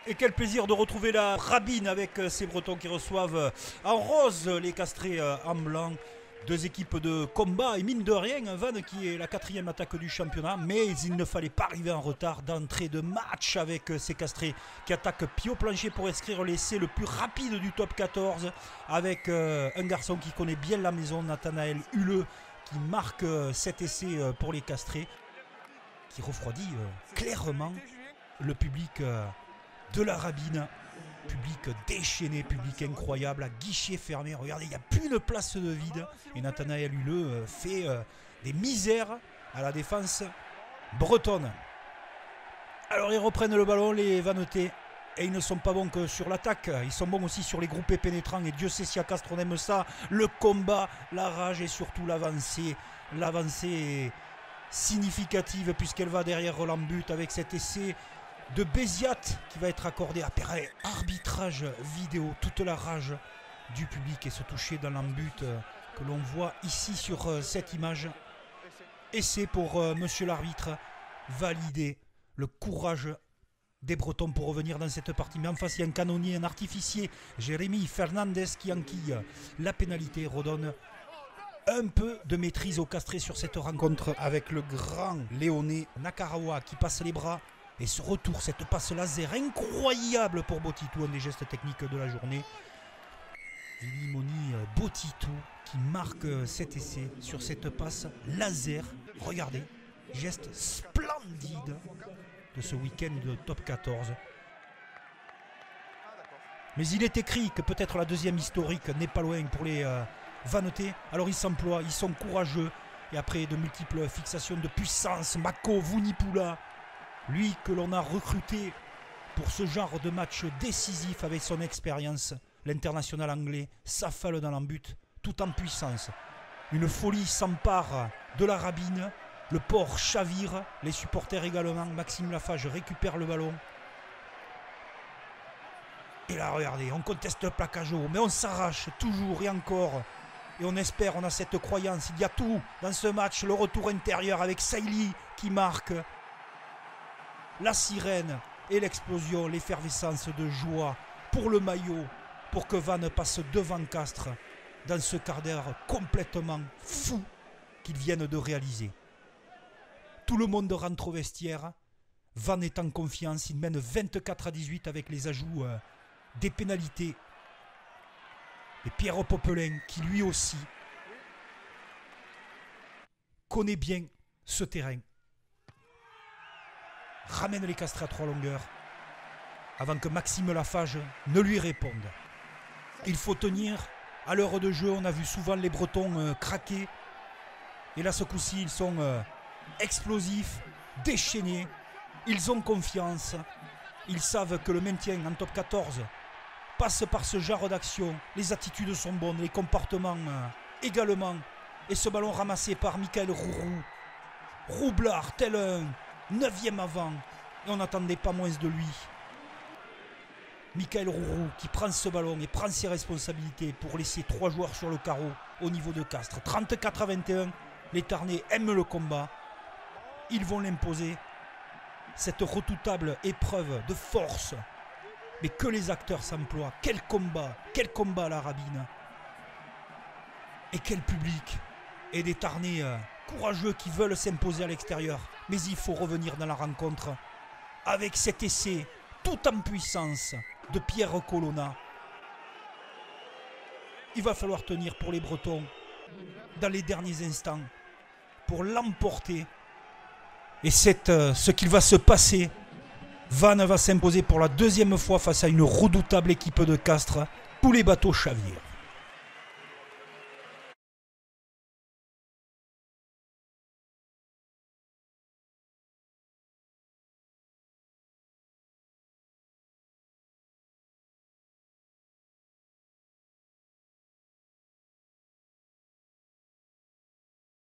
Et quel plaisir de retrouver la Rabine avec ces Bretons qui reçoivent en rose les Castrés en blanc. Deux équipes de combat et mine de rien, Vannes qui est la 4e attaque du championnat, mais il ne fallait pas arriver en retard d'entrée de match avec ces Castrés qui attaquent pied au plancher pour inscrire l'essai le plus rapide du top 14 avec un garçon qui connaît bien la maison, Nathanaël Huleux, qui marque cet essai pour les Castrés, qui refroidit clairement le public de la Rabine. Public déchaîné, public incroyable, à guichet fermé. Regardez, il n'y a plus une place de vide. Et Nathanaël Huleux fait des misères à la défense bretonne. Alors ils reprennent le ballon, les Vannetais. Et ils ne sont pas bons que sur l'attaque. Ils sont bons aussi sur les groupés pénétrants. Et Dieu sait si à Castres on aime ça. Le combat, la rage et surtout l'avancée. L'avancée significative puisqu'elle va derrière Roland But avec cet essai de Béziat qui va être accordé après arbitrage vidéo. Toute la rage du public et se toucher dans l'embut que l'on voit ici sur cette image. Essai pour monsieur l'arbitre, valider le courage des Bretons pour revenir dans cette partie. Mais en face, il y a un canonnier, un artificier, Jérémy Fernandez qui enquille la pénalité, redonne un peu de maîtrise au Castré sur cette rencontre avec le grand Léoné Nakarawa qui passe les bras. Et ce retour, cette passe laser incroyable pour Botitou, un des gestes techniques de la journée. Vilimoni Botitou qui marque cet essai sur cette passe laser. Regardez, geste splendide de ce week-end de top 14. Mais il est écrit que peut-être la deuxième historique n'est pas loin pour les Vannetais. Alors ils s'emploient, ils sont courageux. Et après de multiples fixations de puissance, Mako Vunipula, lui que l'on a recruté pour ce genre de match décisif avec son expérience, l'international anglais s'affale dans l'embut tout en puissance. Une folie s'empare de la Rabine, le port chavire, les supporters également. Maxime Lafage récupère le ballon. Et là regardez, on conteste le plaquage haut, mais on s'arrache toujours et encore. Et on espère, on a cette croyance, il y a tout dans ce match, le retour intérieur avec Saïli qui marque. La sirène et l'explosion, l'effervescence de joie pour le maillot, pour que Vannes passe devant Castres dans ce quart d'heure complètement fou qu'ils viennent de réaliser. Tout le monde rentre au vestiaire, Vannes est en confiance, il mène 24-18 avec les ajouts des pénalités. Et Pierre Popelin qui lui aussi connaît bien ce terrain. Ramène les Castrés à 3 longueurs avant que Maxime Lafage ne lui réponde. Il faut tenir à l'heure de jeu. On a vu souvent les Bretons craquer. Et là, ce coup-ci, ils sont explosifs, déchaînés. Ils ont confiance. Ils savent que le maintien en top 14 passe par ce genre d'action. Les attitudes sont bonnes, les comportements également. Et ce ballon ramassé par Michael Rourou. Roublard, tel un 9e avant, et on n'attendait pas moins de lui. Michael Rourou qui prend ce ballon et prend ses responsabilités pour laisser 3 joueurs sur le carreau au niveau de Castres. 34-21, les Tarnais aiment le combat. Ils vont l'imposer. Cette redoutable épreuve de force. Mais que les acteurs s'emploient. Quel combat la Rabine. Et quel public. Et des Tarnais courageux qui veulent s'imposer à l'extérieur. Mais il faut revenir dans la rencontre avec cet essai tout en puissance de Pierre Colonna. Il va falloir tenir pour les Bretons dans les derniers instants pour l'emporter. Et c'est ce qu'il va se passer. Vannes va s'imposer pour la 2e fois face à une redoutable équipe de Castres. Tous les bateaux chavirent.